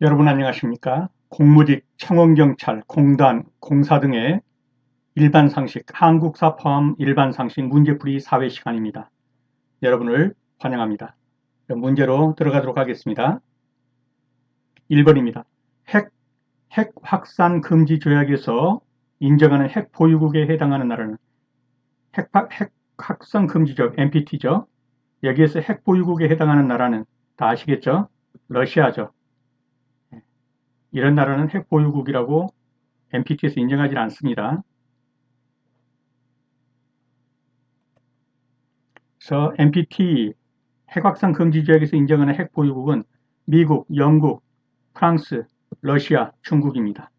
여러분 안녕하십니까? 공무직, 청원경찰, 공단, 공사 등의 일반상식, 한국사 포함 일반상식 문제풀이 사회 시간입니다. 여러분을 환영합니다. 문제로 들어가도록 하겠습니다. 1번입니다. 핵 확산 금지 조약에서 인정하는 핵 보유국에 해당하는 나라는 핵 확산 금지 조약 NPT죠. 여기에서 핵 보유국에 해당하는 나라는 다 아시겠죠? 러시아죠. 이런 나라는 핵 보유국이라고 NPT에서 인정하지 않습니다. 그래서 NPT 핵확산 금지 조약에서 인정하는 핵 보유국은 미국, 영국, 프랑스, 러시아, 중국입니다.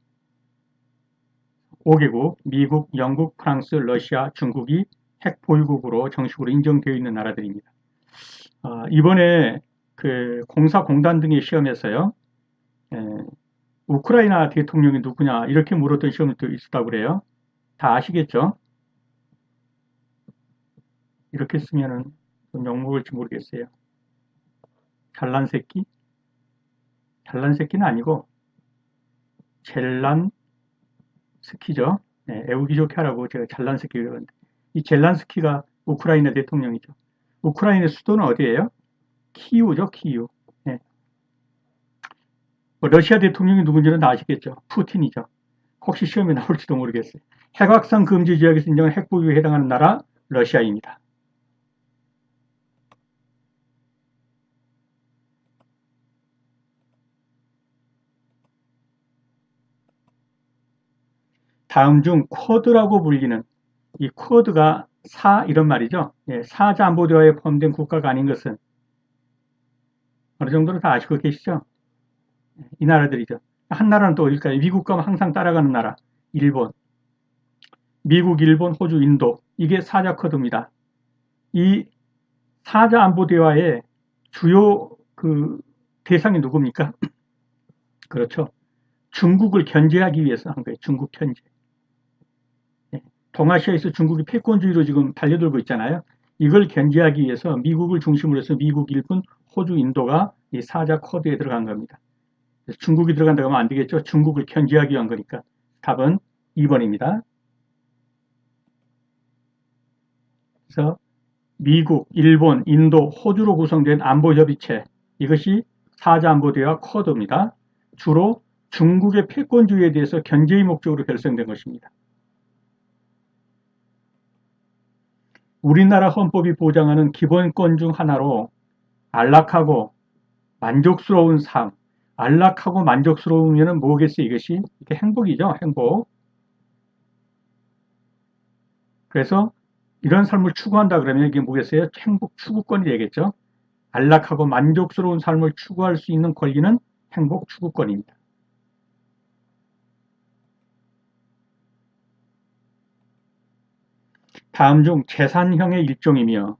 5개국, 미국, 영국, 프랑스, 러시아, 중국이 핵 보유국으로 정식으로 인정되어 있는 나라들입니다. 이번에 그 공사공단 등의 시험에서요, 우크라이나 대통령이 누구냐 이렇게 물었던 시험도 있었다고 그래요. 다 아시겠죠? 이렇게 쓰면은 좀 욕먹을지 모르겠어요. 잘난 새끼? 잘난 새끼는 아니고 젤란스키죠. 네, 애우기 좋게 하라고 제가 잘난스키 그러는데 이 젤란스키가 우크라이나 대통령이죠. 우크라이나 수도는 어디예요? 키이우죠, 키이우. 네. 러시아 대통령이 누군지는 다 아시겠죠. 푸틴이죠. 혹시 시험에 나올지도 모르겠어요. 핵확산 금지 지역에서 인정한 핵보유에 해당하는 나라 러시아입니다. 다음 중 쿼드라고 불리는 이 쿼드가 이런 말이죠. 예, 사자안보대화에 포함된 국가가 아닌 것은 어느 정도는 다 아시고 계시죠? 이 나라들이죠. 한 나라는 또 어딜까요? 미국과 항상 따라가는 나라. 일본. 미국, 일본, 호주, 인도. 이게 사자 쿼드입니다. 이 사자 안보 대화의 주요 그 대상이 누굽니까? 그렇죠. 중국을 견제하기 위해서 한 거예요. 중국 견제. 동아시아에서 중국이 패권주의로 지금 달려들고 있잖아요. 이걸 견제하기 위해서 미국을 중심으로 해서 미국, 일본, 호주, 인도가 이 사자 쿼드에 들어간 겁니다. 중국이 들어간다고 하면 안 되겠죠. 중국을 견제하기 위한 거니까. 답은 2번입니다. 그래서 미국, 일본, 인도, 호주로 구성된 안보협의체, 이것이 사자안보대화 쿼드입니다. 주로 중국의 패권주의에 대해서 견제의 목적으로 결성된 것입니다. 우리나라 헌법이 보장하는 기본권 중 하나로 안락하고 만족스러운 삶, 안락하고 만족스러우면 뭐겠어요? 이것이 행복이죠, 행복. 그래서 이런 삶을 추구한다 그러면 이게 뭐겠어요? 행복 추구권이 되겠죠. 안락하고 만족스러운 삶을 추구할 수 있는 권리는 행복 추구권입니다. 다음 중 재산형의 일종이며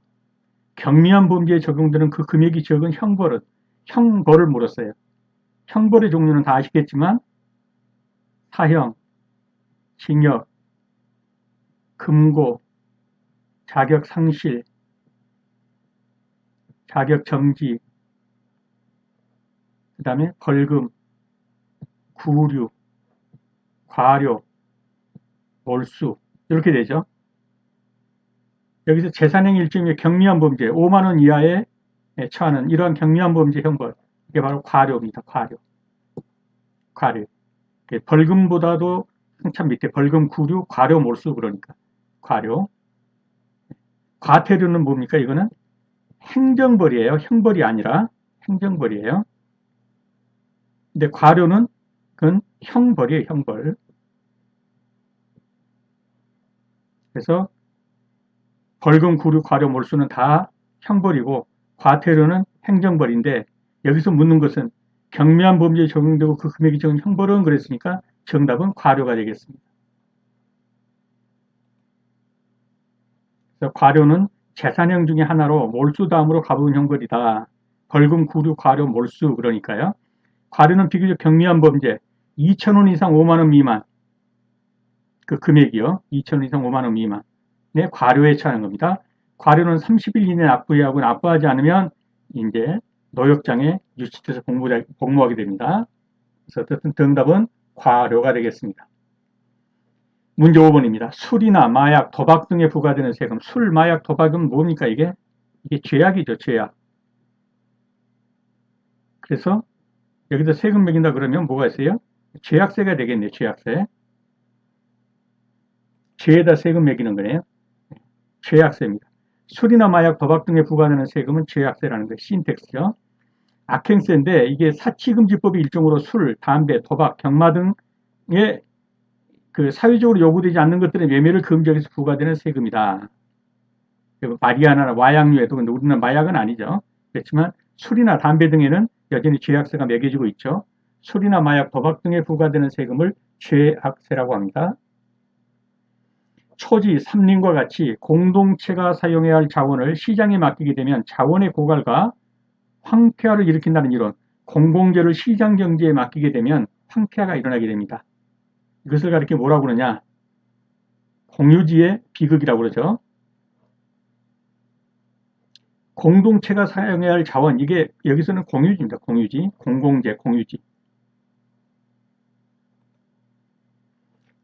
경미한 범죄에 적용되는 그 금액이 적은 형벌을 물었어요. 형벌의 종류는 다 아시겠지만 사형, 징역, 금고, 자격 상실, 자격 정지, 그 다음에 벌금, 구류, 과료, 몰수 이렇게 되죠. 여기서 재산행 일종의 경미한 범죄, 5만 원 이하에 처하는 이러한 경미한 범죄 형벌, 이게 바로 과료입니다. 과료. 벌금보다도 한참 밑에 벌금, 구류, 과료, 몰수 그러니까 과료. 과태료는 뭡니까? 이거는 행정벌이에요. 형벌이 아니라 행정벌이에요. 근데 과료는 그건 형벌이에요. 형벌. 그래서 벌금, 구류, 과료, 몰수는 다 형벌이고 과태료는 행정벌인데 여기서 묻는 것은 경미한 범죄에 적용되고 그 금액이 적은 형벌은 그랬으니까 정답은 과료가 되겠습니다. 그래서 과료는 재산형 중에 하나로 몰수 다음으로 가부은 형벌이다. 벌금, 구류, 과료, 몰수 그러니까요. 과료는 비교적 경미한 범죄 2,000원 이상 5만 원 미만 그 금액이요. 2,000원 이상 5만 원 미만 네, 과료에 처하는 겁니다. 과료는 30일 이내에 납부해야 하고 납부하지 않으면 이제 노역장에 유치돼서 복무하게 됩니다. 그래서 어쨌든 정답은 과료가 되겠습니다. 문제 5번입니다. 술이나 마약, 도박 등에 부과되는 세금. 술, 마약, 도박은 뭡니까 이게? 이게 죄악이죠, 죄악. 그래서 여기다 세금 매긴다 그러면 뭐가 있어요? 죄악세가 되겠네요, 죄악세. 죄에다 세금 매기는 거네요. 죄악세입니다. 술이나 마약, 도박 등에 부과되는 세금은 죄악세라는 거예요. 신텍스죠. 악행세인데 이게 사치금지법의 일종으로 술, 담배, 도박, 경마 등의 그 사회적으로 요구되지 않는 것들의 매매를 금지하기 위해서 부과되는 세금이다. 마리아나나 마약류에도, 근데 우리는 마약은 아니죠. 그렇지만 술이나 담배 등에는 여전히 죄악세가 매겨지고 있죠. 술이나 마약, 도박 등에 부과되는 세금을 죄악세라고 합니다. 초지, 삼림과 같이 공동체가 사용해야 할 자원을 시장에 맡기게 되면 자원의 고갈과 황폐화를 일으킨다는 이론, 공공재를 시장 경제에 맡기게 되면 황폐화가 일어나게 됩니다. 이것을 가리켜 뭐라고 그러냐? 공유지의 비극이라고 그러죠. 공동체가 사용해야 할 자원, 이게 여기서는 공유지입니다. 공유지, 공공재, 공유지.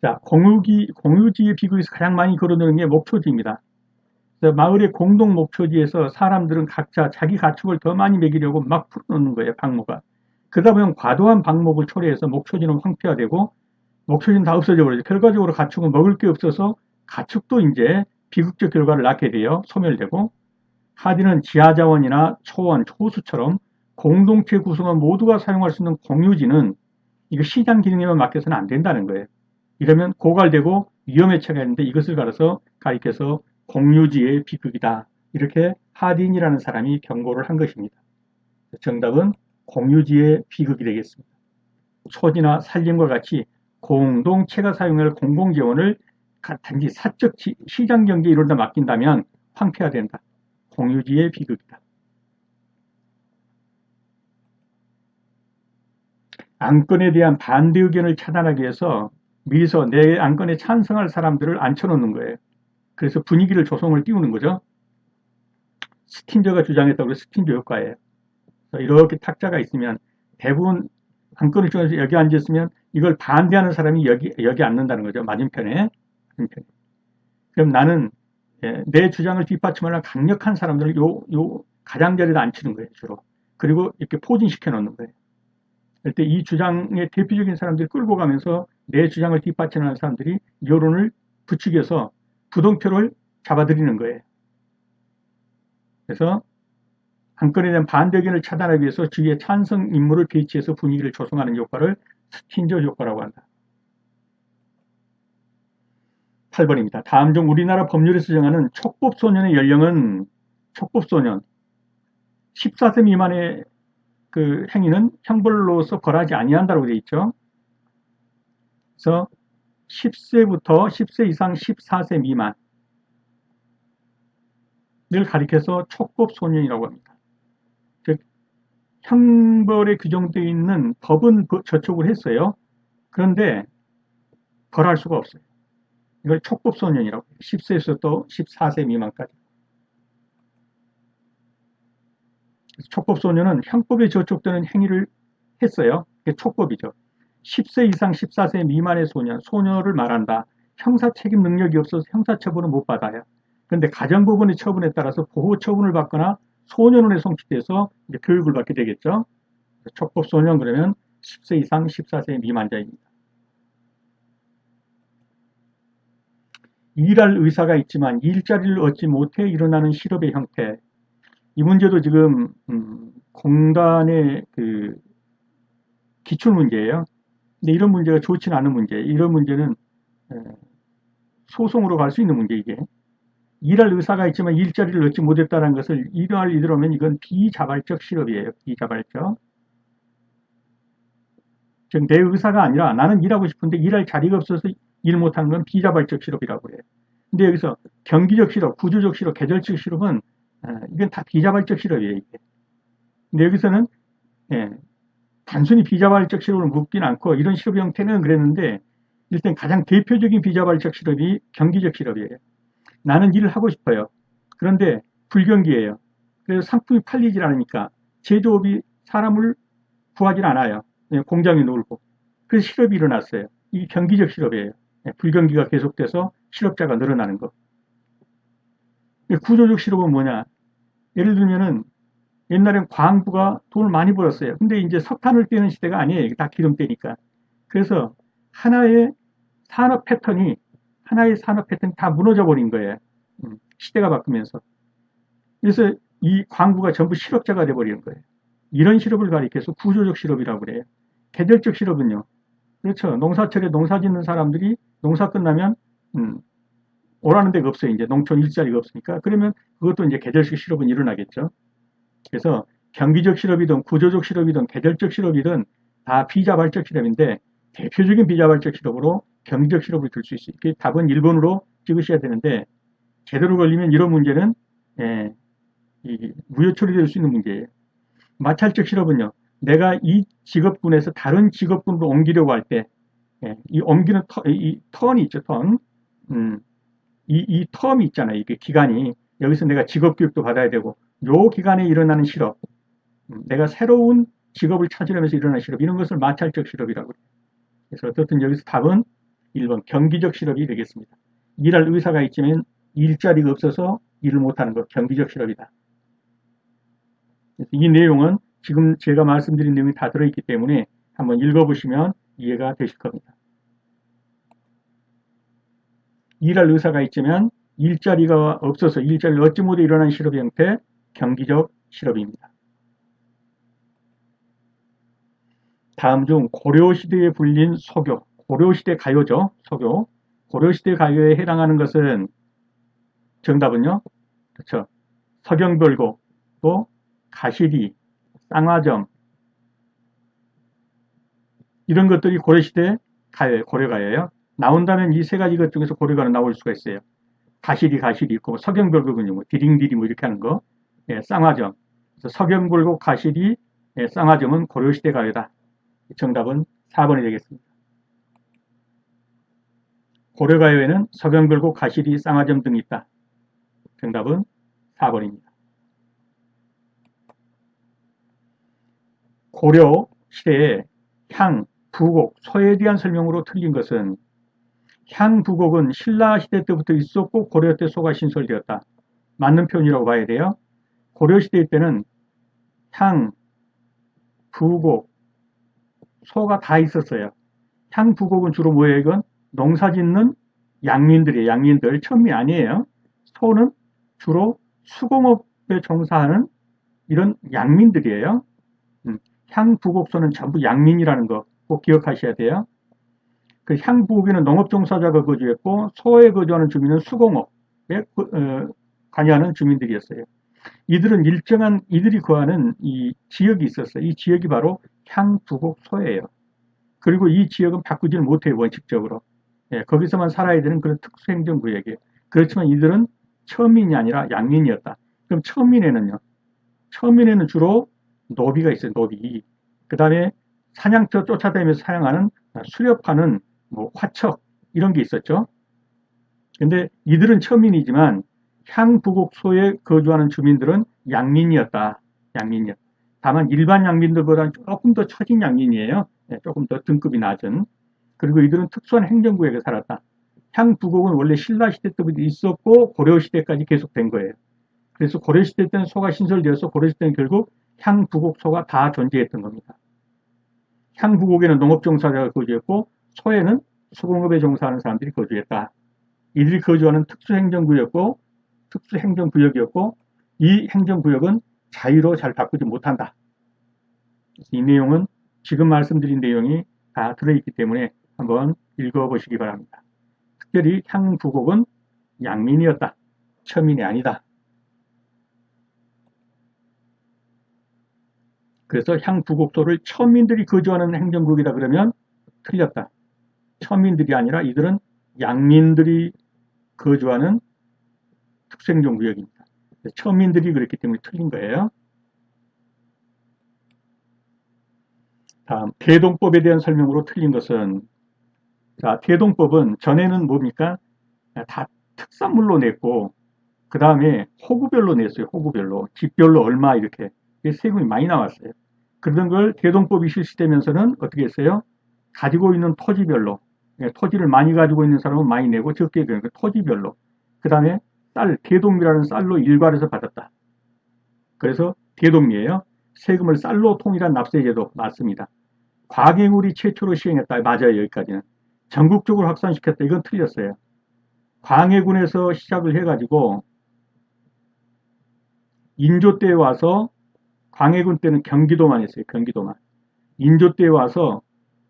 자, 공유지의 비극에서 가장 많이 거론되는 게 목초지입니다. 마을의 공동 목초지에서 사람들은 각자 자기 가축을 더 많이 먹이려고 막 풀어놓는 거예요, 방목을. 그러다 보면 과도한 방목을 초래해서 목초지는 황폐화되고 목초지는 다 없어져 버리죠. 결과적으로 가축은 먹을 게 없어서 가축도 이제 비극적 결과를 낳게 돼요. 소멸되고. 하디는 지하자원이나 초원, 초수처럼 공동체 구성원 모두가 사용할 수 있는 공유지는 이거 시장 기능에만 맡겨서는 안 된다는 거예요. 이러면 고갈되고 위험에 처하는데 이것을 가리켜서 공유지의 비극이다. 이렇게 하딘이라는 사람이 경고를 한 것입니다. 정답은 공유지의 비극이 되겠습니다. 초지나 산림과 같이 공동체가 사용할 공공재원을 단지 사적 시장 경제에 이루다 맡긴다면 황폐화된다. 공유지의 비극이다. 안건에 대한 반대 의견을 차단하기 위해서 미리서 내 안건에 찬성할 사람들을 앉혀놓는 거예요. 그래서 분위기를 조성을 띄우는 거죠. 스틴저가 주장했다고 해서 스틴저 효과예요. 이렇게 탁자가 있으면 대부분 안건을 중에서 여기 앉았으면 이걸 반대하는 사람이 여기 앉는다는 거죠. 맞은편에. 그럼 나는 내 주장을 뒷받침하는 강력한 사람들을 요 가장자리에다 앉히는 거예요. 주로. 그리고 이렇게 포진시켜 놓는 거예요. 그럴 때 이 주장의 대표적인 사람들이 끌고 가면서 내 주장을 뒷받침하는 사람들이 여론을 부추겨서 부동표를 잡아들이는 거예요. 그래서 안건에 대한 반대 의견을 차단하기 위해서 주위에 찬성 인물을 배치해서 분위기를 조성하는 효과를 스틴저 효과라고 한다. 8번입니다. 다음 중 우리나라 법률에서 정하는 촉법소년의 연령은 촉법소년 14세 미만의 그 행위는 형벌로서 벌하지 아니한다고 되어 있죠. 그래서 10세부터 10세 이상 14세 미만을 가리켜서 촉법소년이라고 합니다. 즉 형벌에 규정되어 있는 법은 저촉을 했어요. 그런데 벌할 수가 없어요. 이걸 촉법소년이라고 해요. 10세에서 또 14세 미만까지. 촉법소년은 형법에 저촉되는 행위를 했어요. 그게 촉법이죠. 10세 이상 14세 미만의 소녀를 말한다. 형사책임 능력이 없어서 형사처분을 못 받아요. 그런데 가정법원의 처분에 따라서 보호처분을 받거나 소년원에 송치돼서 이제 교육을 받게 되겠죠. 촉법소년 그러면 10세 이상 14세 미만자입니다. 일할 의사가 있지만 일자리를 얻지 못해 일어나는 실업의 형태. 이 문제도 지금 공단의 그 기출 문제예요. 근데 이런 문제가 좋지는 않은 문제. 이런 문제는 소송으로 갈 수 있는 문제 이게. 일할 의사가 있지만 일자리를 얻지 못했다는 것을 이러면 이건 비자발적 실업이에요. 비자발적. 즉 내 의사가 아니라 나는 일하고 싶은데 일할 자리가 없어서 일 못하는 건 비자발적 실업이라고 해요. 근데 여기서 경기적 실업, 구조적 실업, 계절적 실업은 이건 다 비자발적 실업이에요. 이게. 근데 여기서는 단순히 비자발적 실업을 묻진 않고 이런 실업 형태는 그랬는데 일단 가장 대표적인 비자발적 실업이 경기적 실업이에요. 나는 일을 하고 싶어요. 그런데 불경기예요. 그래서 상품이 팔리질 않으니까 제조업이 사람을 구하질 않아요. 공장이 놀고. 그래서 실업이 일어났어요. 이 경기적 실업이에요. 불경기가 계속돼서 실업자가 늘어나는 거. 구조적 실업은 뭐냐? 예를 들면은 옛날엔 광부가 돈을 많이 벌었어요. 근데 이제 석탄을 떼는 시대가 아니에요. 이게 다 기름 떼니까. 그래서 하나의 산업 패턴이 다 무너져 버린 거예요. 시대가 바뀌면서. 그래서 이 광부가 전부 실업자가 돼 버리는 거예요. 이런 실업을 가리켜서 구조적 실업이라고 그래요. 계절적 실업은요. 그렇죠. 농사철에 농사 짓는 사람들이 농사 끝나면 오라는 데가 없어요. 이제 농촌 일자리가 없으니까. 그러면 그것도 이제 계절적 실업은 일어나겠죠. 그래서 경기적 실업이든 구조적 실업이든 계절적 실업이든 다 비자발적 실업인데 대표적인 비자발적 실업으로 경기적 실업을 들 수 있어요. 그 답은 1번으로 찍으셔야 되는데 제대로 걸리면 이런 문제는 무효 처리될 수 있는 문제예요. 마찰적 실업은요. 내가 이 직업군에서 다른 직업군으로 옮기려고 할 때 이 옮기는 이 턴이 있죠. 턴. 이 텀이 있잖아요. 이게 기간이 여기서 내가 직업 교육도 받아야 되고 요 기간에 일어나는 실업, 내가 새로운 직업을 찾으려면서 일어나는 실업 이런 것을 마찰적 실업이라고 해요. 그래서 어떻든 여기서 답은 1번 경기적 실업이 되겠습니다. 일할 의사가 있지만 일자리가 없어서 일을 못하는 것 경기적 실업이다. 이 내용은 지금 제가 말씀드린 내용이 다 들어있기 때문에 한번 읽어보시면 이해가 되실 겁니다. 일할 의사가 있지만 일자리가 없어서 일자리를 얻지 못해 일어난 실업의 형태 경기적 실업입니다. 다음 중 고려시대에 불린 소교, 고려시대 가요죠. 소교. 고려시대 가요에 해당하는 것은 정답은요. 그렇죠. 서경별곡, 또 가시리, 쌍화점 이런 것들이 고려시대 가요예요. 고려가요예요. 나온다면 이 세 가지 것 중에서 고려가는 나올 수가 있어요. 가시리 있고 서경별곡은요. 뭐 디링디리 뭐 이렇게 하는 거. 쌍화점. 서경별곡, 가시리, 쌍화점은 고려시대 가요다. 정답은 4번이 되겠습니다. 고려가요에는 서경별곡, 가시리, 쌍화점 등이 있다. 정답은 4번입니다. 고려 시대에 향, 부곡, 소에 대한 설명으로 틀린 것은 향, 부곡은 신라 시대 때부터 있었고 고려 때 소가 신설되었다. 맞는 표현이라고 봐야 돼요. 고려 시대 때는 향, 부곡, 소가 다 있었어요. 향, 부곡은 주로 뭐예요? 이건 농사 짓는 양민들이에요. 양민들. 천민 아니에요. 소는 주로 수공업에 종사하는 이런 양민들이에요. 향부곡소는 전부 양민이라는 거 꼭 기억하셔야 돼요. 그 향부곡에는 농업종사자가 거주했고 소에 거주하는 주민은 수공업에 관여하는 주민들이었어요. 이들이 거하는 이 지역이 있었어요. 이 지역이 바로 향부곡소예요. 그리고 이 지역은 바꾸지를 못해요. 원칙적으로. 거기서만 살아야 되는 그런 특수행정구역이에요. 그렇지만 이들은 천민이 아니라 양민이었다. 그럼 천민에는 주로 노비가 있어요. 노비. 그 다음에 사냥터 쫓아다니면서 사용하는 수렵하는 뭐 화척 이런 게 있었죠. 근데 이들은 천민이지만 향부곡소에 거주하는 주민들은 양민이었다. 양민이었다. 다만 일반 양민들보다는 조금 더 처진 양민이에요. 조금 더 등급이 낮은. 그리고 이들은 특수한 행정구역에 살았다. 향부곡은 원래 신라시대 때부터 있었고 고려시대까지 계속된 거예요. 그래서 고려시대 때는 소가 신설되어서 고려시대는 결국 향부곡소가 다 존재했던 겁니다. 향부곡에는 농업종사자가 거주했고 소에는 수공업에 종사하는 사람들이 거주했다. 이들이 거주하는 특수행정구역이었고 이 행정구역은 자유로 잘 바꾸지 못한다. 이 내용은 지금 말씀드린 내용이 다 들어있기 때문에 한번 읽어보시기 바랍니다. 특별히 향부곡은 양민이었다. 천민이 아니다. 그래서 향부곡소를 천민들이 거주하는 행정구역이다 그러면 틀렸다. 천민들이 아니라 이들은 양민들이 거주하는 특수행정구역입니다. 천민들이 그랬기 때문에 틀린 거예요. 다음 대동법에 대한 설명으로 틀린 것은 자, 대동법은 전에는 뭡니까? 다 특산물로 냈고 그 다음에 호구별로 냈어요. 호구별로. 집별로 얼마 이렇게 세금이 많이 나왔어요. 그러던 걸 대동법이 실시되면서는 어떻게 했어요? 가지고 있는 토지별로, 토지를 많이 가지고 있는 사람은 많이 내고 적게 되는 토지별로. 그 다음에 대동미라는 쌀로 일괄해서 받았다. 그래서 대동미예요. 세금을 쌀로 통일한 납세제도 맞습니다. 광해군이 최초로 시행했다. 맞아요. 여기까지는. 전국적으로 확산시켰다. 이건 틀렸어요. 광해군에서 시작을 해가지고 인조 때에 와서 광해군 때는 경기도만 했어요. 경기도만. 인조 때에 와서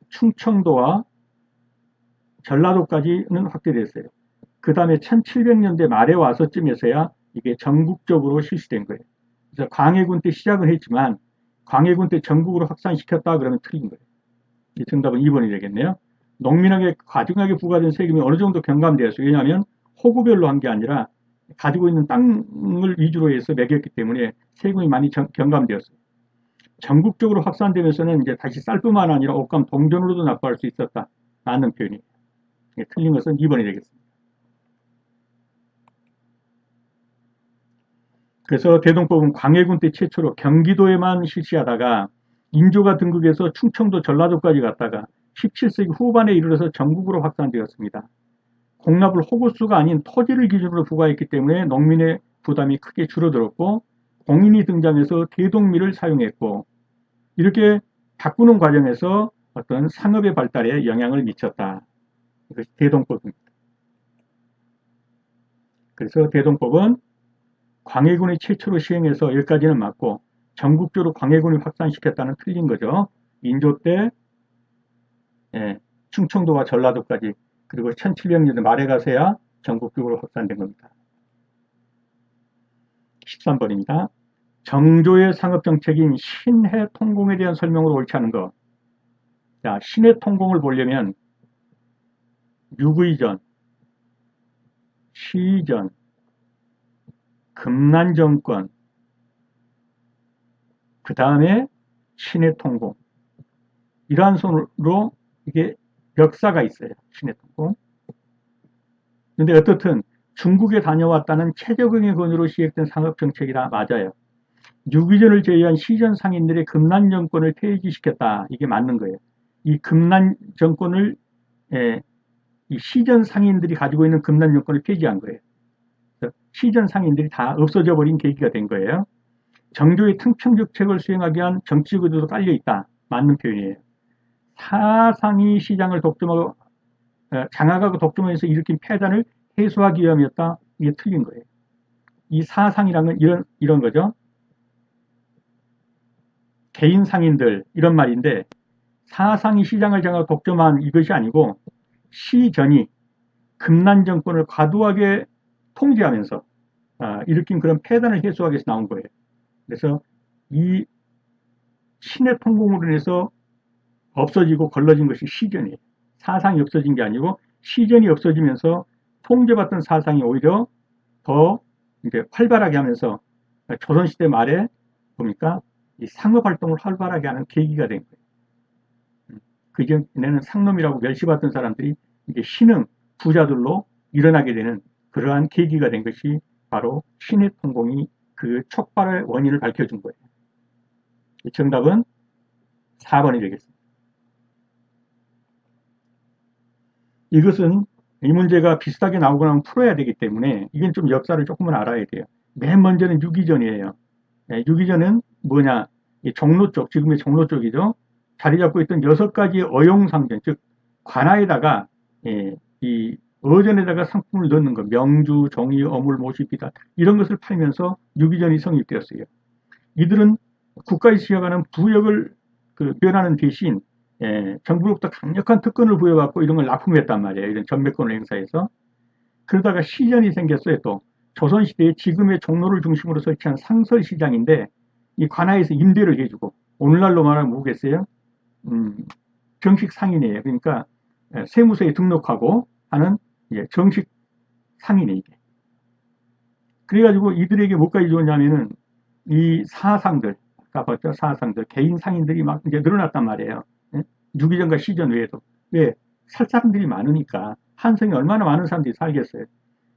충청도와 전라도까지는 확대됐어요. 그 다음에 1700년대 말에 와서쯤에서야 이게 전국적으로 실시된 거예요. 그래서 광해군 때 시작은 했지만 광해군 때 전국으로 확산시켰다 그러면 틀린 거예요. 정답은 2번이 되겠네요. 농민에게 과중하게 부과된 세금이 어느 정도 경감되었어요. 왜냐하면 호구별로 한 게 아니라 가지고 있는 땅을 위주로 해서 매겼기 때문에 세금이 많이 경감되었어요. 전국적으로 확산되면서는 이제 다시 쌀뿐만 아니라 옷감 동전으로도 납부할 수 있었다. 라는 표현이에요. 틀린 것은 2번이 되겠습니다. 그래서 대동법은 광해군 때 최초로 경기도에만 실시하다가 인조가 등극해서 충청도 전라도까지 갔다가 17세기 후반에 이르러서 전국으로 확산되었습니다. 공납을 호구수가 아닌 토지를 기준으로 부과했기 때문에 농민의 부담이 크게 줄어들었고 공인이 등장해서 대동미를 사용했고 이렇게 바꾸는 과정에서 어떤 상업의 발달에 영향을 미쳤다. 이것이 대동법입니다. 그래서 대동법은 광해군이 최초로 시행해서 여기까지는 맞고 전국적으로 광해군이 확산시켰다는 틀린 거죠. 인조 때 충청도와 전라도까지 그리고 1700년대 말에 가서야 전국적으로 확산된 겁니다. 13번입니다. 정조의 상업정책인 신해통공에 대한 설명으로 옳지 않은 것. 자, 신해통공을 보려면 육의전, 시전, 금난정권, 그 다음에 신해통공. 이러한 손으로 이게 역사가 있어요. 신해통공. 근데 어떻든 중국에 다녀왔다는 최저경의 권유로 시행된 상업정책이라 맞아요. 유기전을 제외한 시전 상인들의 금난 정권을 폐지시켰다. 이게 맞는 거예요. 이 금난 정권을 이 시전 상인들이 가지고 있는 금난 정권을 폐지한 거예요. 시전 상인들이 다 없어져 버린 계기가 된 거예요. 정조의 통평정책을 수행하기 위한 정치적 의도도 깔려 있다. 맞는 표현이에요. 사상이 시장을 독점하고 장악하고 독점해서 일으킨 폐단을 해소하기 위함이었다. 이게 틀린 거예요. 이 사상이라는 건 이런 거죠. 개인 상인들 이런 말인데 사상이 시장을 장악하고 독점한 이것이 아니고 시전이 금난 정권을 과도하게 통제하면서 일으킨 그런 폐단을 해소하기 위해서 나온 거예요. 그래서 이 신의 통공으로 인해서 없어지고 걸러진 것이 시전이에요. 사상이 없어진 게 아니고 시전이 없어지면서 통제받던 사상이 오히려 더 이제 활발하게 하면서 조선시대 말에 보니까 이 상업활동을 활발하게 하는 계기가 된 거예요. 그 전에는 상놈이라고 멸시받던 사람들이 이제 신흥 부자들로 일어나게 되는 그러한 계기가 된 것이 바로 신의 통공이 그 촉발의 원인을 밝혀준 거예요. 정답은 4번이 되겠습니다. 이것은 이 문제가 비슷하게 나오고 나면 풀어야 되기 때문에 이건 좀 역사를 조금은 알아야 돼요. 맨 먼저는 유기전이에요. 유기전은 뭐냐? 종로 쪽, 지금의 종로 쪽이죠. 자리 잡고 있던 6가지의 어용상전, 즉 관아에다가 이 어전에다가 상품을 넣는 것, 명주, 종이, 어물, 모시, 비단 이런 것을 팔면서 유기전이 성립되었어요. 이들은 국가에 시작하는 부역을 변하는 대신 정부로부터 강력한 특권을 부여받고 이런 걸 납품했단 말이에요. 이런 전매권을 행사해서. 그러다가 시전이 생겼어요. 또 조선시대에 지금의 종로를 중심으로 설치한 상설시장인데 이 관아에서 임대를 해주고 오늘날로 말하면 뭐겠어요? 정식 상인이에요. 그러니까 세무서에 등록하고 하는 정식 상인이에요. 이게. 그래가지고 이들에게 뭐까지 줬냐면은 이 사상들, 아까 봤죠? 사상들, 개인 상인들이 막 이제 늘어났단 말이에요. 유기전과 시전 외에도. 왜? 살 사람들이 많으니까. 한성에 얼마나 많은 사람들이 살겠어요.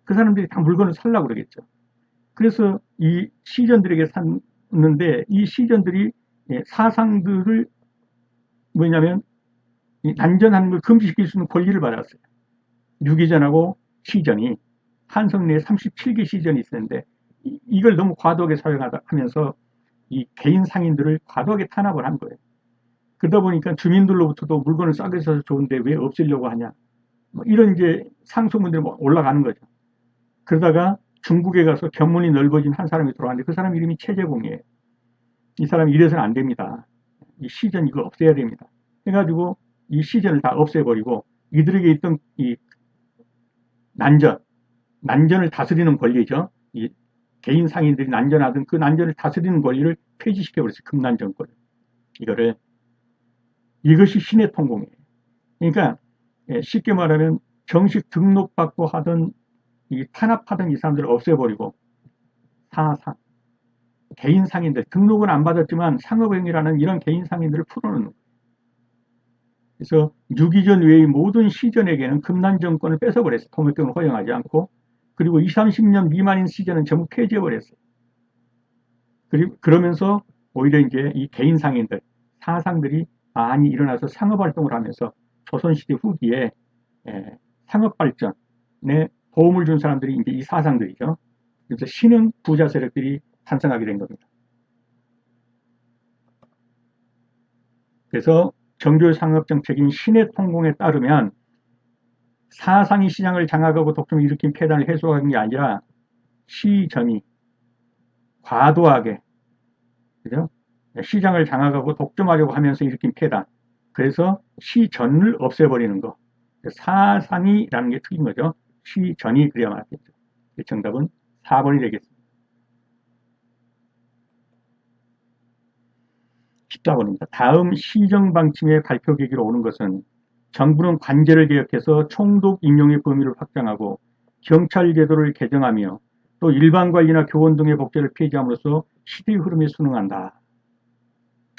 그 사람들이 다 물건을 살려고 그러겠죠. 그래서 이 시전들에게 샀는데 이 시전들이 사상들을 뭐냐면 난전하는 걸 금지시킬 수 있는 권리를 받았어요. 유기전하고 시전이 한성 내에 37개 시전이 있었는데 이걸 너무 과도하게 사용하면서 이 개인 상인들을 과도하게 탄압을 한 거예요. 그러다 보니까 주민들로부터도 물건을 싸게 사서 좋은데 왜 없애려고 하냐. 뭐 이런 이제 상소문들이 올라가는 거죠. 그러다가 중국에 가서 견문이 넓어진 한 사람이 들어왔는데 그 사람 이름이 최재공이에요. 이 사람이 이래서는 안 됩니다. 이 시전 이거 없애야 됩니다. 해가지고 이 시전을 다 없애버리고 이들에게 있던 이 난전을 다스리는 권리죠. 이 개인 상인들이 난전하던 그 난전을 다스리는 권리를 폐지시켜버렸어요. 금난정권. 이것이 신의 통공이에요. 그러니까 쉽게 말하면 정식 등록받고 하던 이 탄압하던 이 사람들을 없애버리고 사상, 개인 상인들, 등록은 안 받았지만 상업행위라는 이런 개인 상인들을 풀어놓는 거예요. 그래서 유기전 외의 모든 시전에게는 금난정권을 뺏어버렸어요. 통일경을 허용하지 않고. 그리고 20, 30년 미만인 시전은 전부 폐지해버렸어요. 그러면서 오히려 이제 이 개인 상인들, 사상들이 많이 일어나서 상업활동을 하면서 조선시대 후기에 상업발전에 도움을 준 사람들이 이제 이 사상들이죠. 그래서 신흥 부자 세력들이 탄생하게 된 겁니다. 그래서 정교 상업정책인 신의 통공에 따르면 사상이 시장을 장악하고 독점을 일으킨 폐단을 해소하는 게 아니라 시전이 과도하게 그죠? 시장을 장악하고 독점하려고 하면서 일으킨 폐단. 그래서 시전을 없애버리는 거. 사상이라는 게 틀린 거죠. 시전이 그래야 맞겠죠. 정답은 4번이 되겠습니다. 14번입니다. 다음 시정방침의 발표 계기로 오는 것은 정부는 관제를 개혁해서 총독 임용의 범위를 확장하고 경찰 제도를 개정하며 또 일반 관리나 교원 등의 복제를 폐지함으로써 시대의 흐름에 순응한다.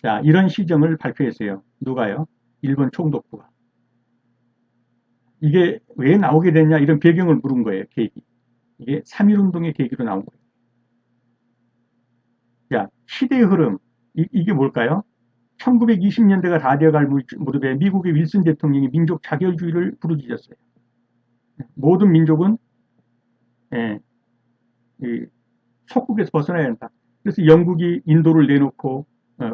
자, 이런 시정을 발표했어요. 누가요? 일본 총독부가. 이게 왜 나오게 됐냐 이런 배경을 물은 거예요. 계기. 이게 3.1운동의 계기로 나온 거예요. 자, 시대의 흐름. 이게 뭘까요? 1920년대가 다 되어갈 무렵에 미국의 윌슨 대통령이 민족 자결주의를 부르짖었어요. 모든 민족은 속국에서 벗어나야 한다. 그래서 영국이 인도를 내놓고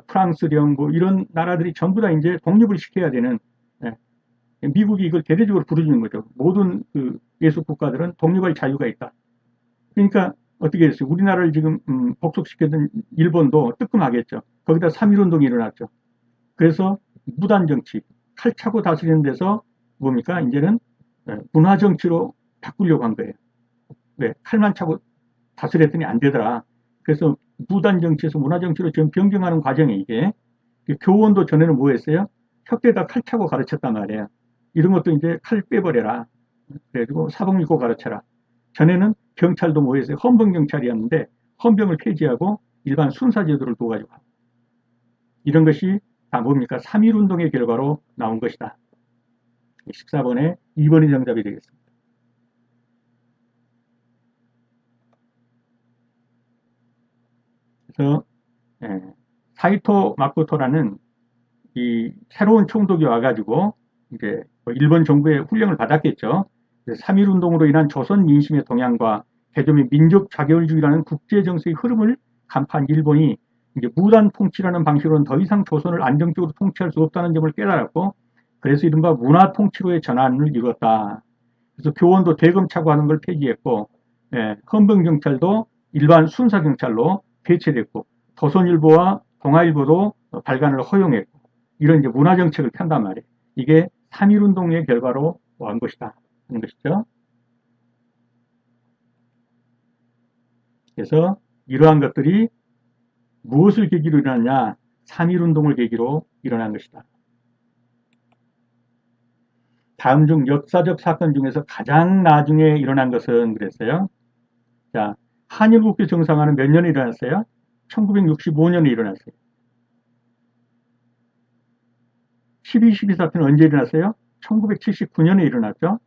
프랑스령 뭐 이런 나라들이 전부 다 이제 독립을 시켜야 되는 미국이 이걸 대대적으로 부르짖는 거죠. 모든 그 예속 국가들은 독립할 자유가 있다. 그러니까 어떻게 됐어요? 우리나라를 지금 복속시켰던 일본도 뜨끔하겠죠. 거기다 3.1운동이 일어났죠. 그래서 무단정치, 칼 차고 다스리는 데서 뭡니까? 이제는 문화정치로 바꾸려고 한 거예요. 왜? 칼만 차고 다스렸더니 안 되더라. 그래서 무단정치에서 문화정치로 지금 변경하는 과정이 이게 교원도 전에는 뭐 했어요? 혁대에다 칼 차고 가르쳤단 말이에요. 이런 것도 이제 칼 빼버려라. 그래가지고 사복 입고 가르쳐라. 전에는 경찰도 뭐 했어요? 헌병경찰이었는데 헌병을 폐지하고 일반 순사제도를 둬가지고 이런 것이 다 뭡니까? 3.1운동의 결과로 나온 것이다. 14번에 2번이 정답이 되겠습니다. 그래서 사이토 마코토라는 이 새로운 총독이 와가지고 이제 일본 정부의 훈령을 받았겠죠. 3.1운동으로 인한 조선 민심의 동향과 개조의 민족 자결주의라는 국제정세의 흐름을 간파한 일본이 이제 무단 통치라는 방식으로는 더 이상 조선을 안정적으로 통치할 수 없다는 점을 깨달았고 그래서 이른바 문화 통치로의 전환을 이뤘다. 그래서 교원도 대검 차고 하는 걸 폐지했고 헌병경찰도 일반 순사경찰로 대체됐고 조선일보와 동아일보도 발간을 허용했고 이런 이제 문화정책을 편단 말이에요. 이게 3.1운동의 결과로 한 것이다 하는 것이죠. 그래서 이러한 것들이 무엇을 계기로 일어났냐? 3.1운동을 계기로 일어난 것이다. 다음 중 역사적 사건 중에서 가장 나중에 일어난 것은 그랬어요. 자, 한일국교 정상화는 몇 년에 일어났어요? 1965년에 일어났어요. 12.12 사태는 언제 일어났어요? 1979년에 일어났죠.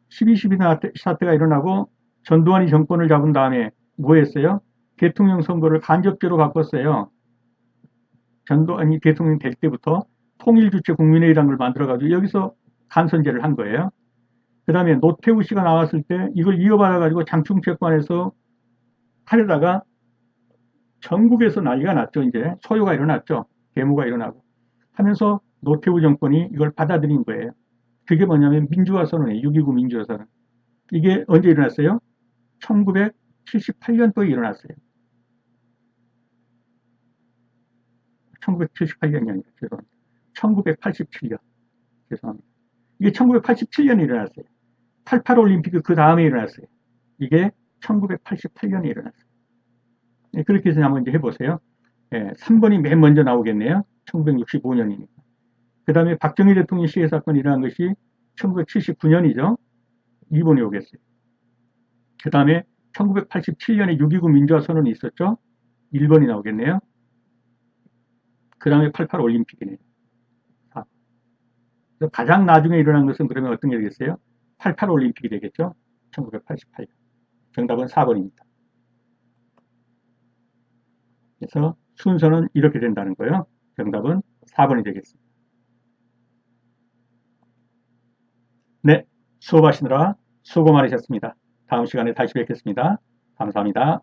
12.12 사태가 일어나고 전두환이 정권을 잡은 다음에 뭐 했어요? 대통령 선거를 간접제로 바꿨어요. 전두환이 대통령이 될 때부터 통일주체 국민회의라는 걸 만들어가지고 여기서 간선제를 한 거예요. 그 다음에 노태우 씨가 나왔을 때 이걸 이어받아가지고 장충체권에서 하려다가 전국에서 난리가 났죠. 이제 소요가 일어났죠. 데모가 일어나고 하면서 노태우 정권이 이걸 받아들인 거예요. 그게 뭐냐면 민주화 선언이에요. 6.29 민주화 선언. 이게 언제 일어났어요? 1978년도에 일어났어요. 1978년이 아니라 죄송합니다. 1987년. 죄송합니다. 이게 1987년에 일어났어요. 88 올림픽이 그 다음에 일어났어요. 이게 1988년에 일어났어요. 네, 그렇게 해서 한번 이제 해보세요. 예, 3번이 맨 먼저 나오겠네요. 1965년이니까. 그 다음에 박정희 대통령 시해 사건이 일어난 것이 1979년이죠. 2번이 오겠어요. 그 다음에 1987년에 6.29 민주화 선언이 있었죠. 1번이 나오겠네요. 그 다음에 88 올림픽이네요. 가장 나중에 일어난 것은 그러면 어떤 게 되겠어요? 88 올림픽이 되겠죠. 1988년. 정답은 4번입니다. 그래서 순서는 이렇게 된다는 거예요. 정답은 4번이 되겠습니다. 네, 수업하시느라 수고 많으셨습니다. 다음 시간에 다시 뵙겠습니다. 감사합니다.